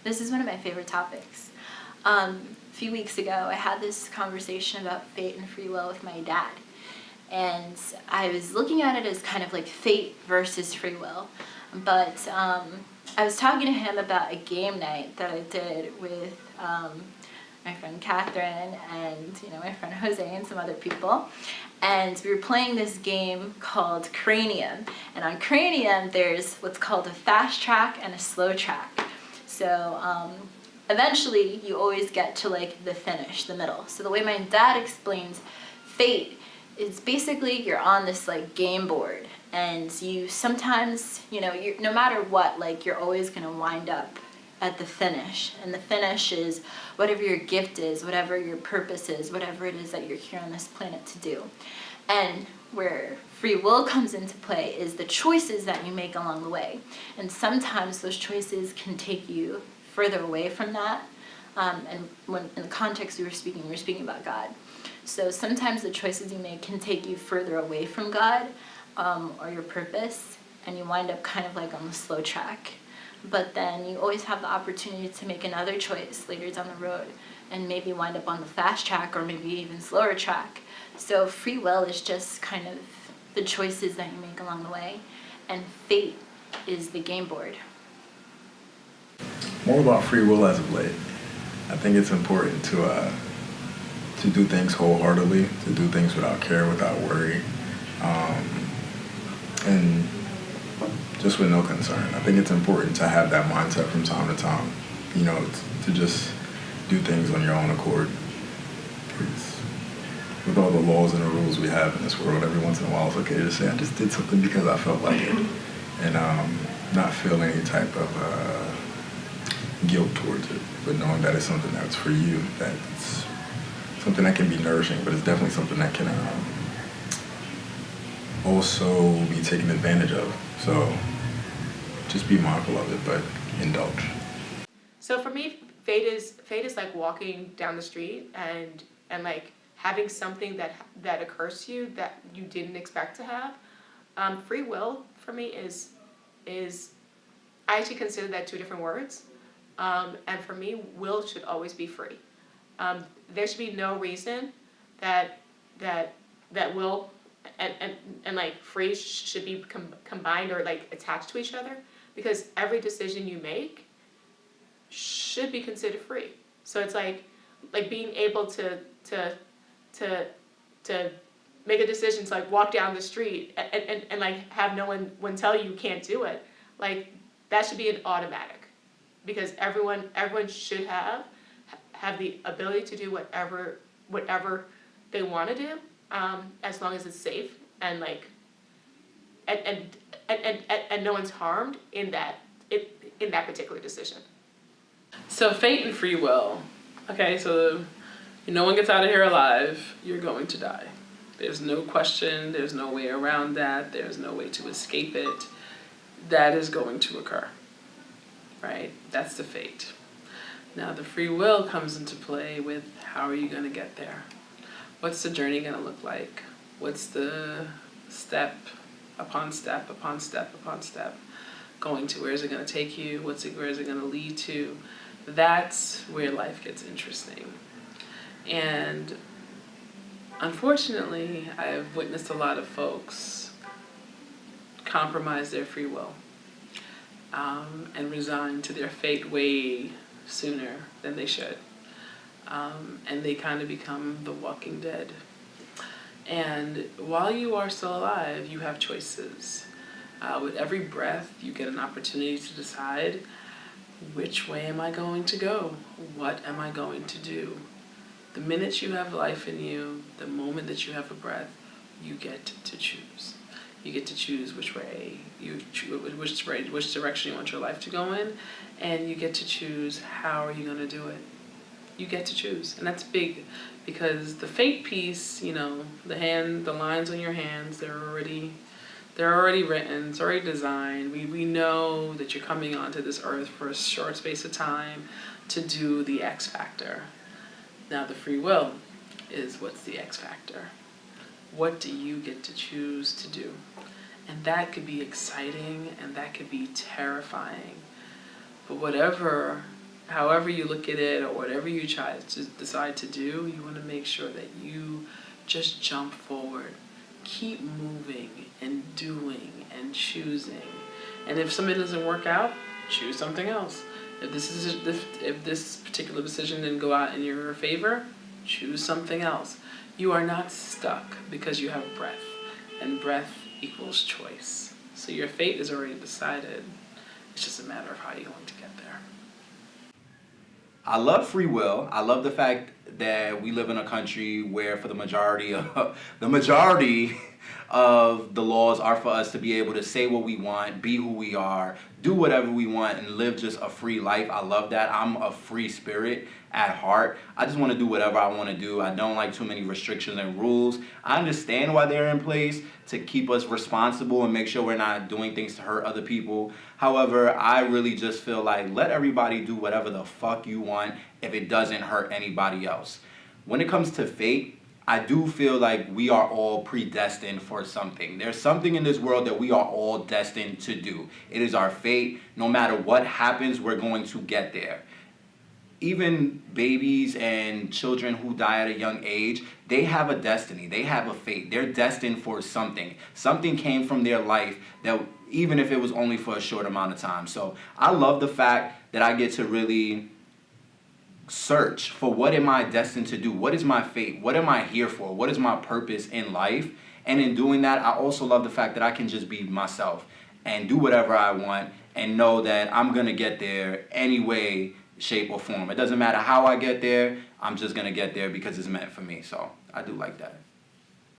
This is one of my favorite topics. A few weeks ago, I had this conversation about fate and free will with my dad. And I was looking at it as kind of like fate versus free will. But I was talking to him about a game night that I did with my friend Catherine and my friend José and some other people. And we were playing this game called Cranium. And on Cranium, there's what's called a fast track and a slow track. So eventually, you always get to like the finish, the middle. So the way my dad explains fate is basically you're on this like game board, and you sometimes, no matter what, like you're always gonna wind up at the finish. And the finish is whatever your gift is, whatever your purpose is, whatever it is that you're here on this planet to do. And where free will comes into play is the choices that you make along the way. And sometimes those choices can take you further away from that. And when in the context we were speaking about God. So sometimes the choices you make can take you further away from God or your purpose, and you wind up kind of like on the slow track. But then you always have the opportunity to make another choice later down the road and maybe wind up on the fast track or maybe even slower track. So free will is just kind of the choices that you make along the way, and fate is the game board. More about free will as of late. I think it's important to do things wholeheartedly, to do things without care, without worry, and just with no concern. I think it's important to have that mindset from time to time, to just do things on your own accord. Because with all the laws and the rules we have in this world, every once in a while it's okay to say, I just did something because I felt like it, and not feel any type of guilt towards it, but knowing that it's something that's for you, that it's something that can be nourishing, but it's definitely something that can also be taken advantage of. So just be mindful of it, but indulge. So for me, fate is like walking down the street and like having something that occurs to you that you didn't expect to have. Free will for me is I actually consider that two different words. And for me, will should always be free. There should be no reason that will and like free should be combined or like attached to each other, because every decision you make should be considered free. So it's like being able to make a decision to like walk down the street and like have no one tell you can't do it. Like that should be an automatic, because everyone should have the ability to do whatever they want to do, as long as it's safe and like and no one's harmed in that particular decision. So fate and free will. Okay, so no one gets out of here alive. You're going to die. There's no question. There's no way around that. There's no way to escape it. That is going to occur. Right? That's the fate. Now the free will comes into play with how are you going to get there? What's the journey going to look like? What's the step upon step upon step upon step going to? Where is it going to take you? Where is it going to lead to? That's where life gets interesting. And unfortunately, I've witnessed a lot of folks compromise their free will and resign to their fate way sooner than they should. And they kind of become the walking dead. And while you are still alive, you have choices. With every breath, you get an opportunity to decide, which way am I going to go? What am I going to do? The minute you have life in you, the moment that you have a breath, you get to choose. You get to choose which direction you want your life to go in, and you get to choose how are you going to do it. You get to choose, and that's big, because the fate piece, the lines on your hands, they're already written, it's already designed. We know that you're coming onto this earth for a short space of time to do the X factor. Now the free will is what's the X factor. What do you get to choose to do? And that could be exciting and that could be terrifying. But whatever however you look at it or whatever you decide to do, you want to make sure that you just jump forward, keep moving and doing and choosing. And if something doesn't work out, choose something else. If this particular decision didn't go out in your favor, choose something else. You are not stuck because you have breath, and breath equals choice. So your fate is already decided. It's just a matter of how you're going to get there. I love free will. I love the fact that we live in a country where for the majority of the laws are for us to be able to say what we want, be who we are, do whatever we want, and live just a free life. I love that. I'm a free spirit at heart. I just want to do whatever I want to do. I don't like too many restrictions and rules. I understand why they're in place to keep us responsible and make sure we're not doing things to hurt other people. However, I really just feel like let everybody do whatever the fuck you want if it doesn't hurt anybody else. When it comes to fate, I do feel like we are all predestined for something. There's something in this world that we are all destined to do. It is our fate. No matter what happens, we're going to get there. Even babies and children who die at a young age, they have a destiny. They have a fate. They're destined for something. Something came from their life that even if it was only for a short amount of time. So I love the fact that I get to really search for what am I destined to do? What is my fate? What am I here for? What is my purpose in life? And in doing that, I also love the fact that I can just be myself and do whatever I want and know that I'm going to get there any way, shape, or form. It doesn't matter how I get there. I'm just going to get there because it's meant for me. So I do like that.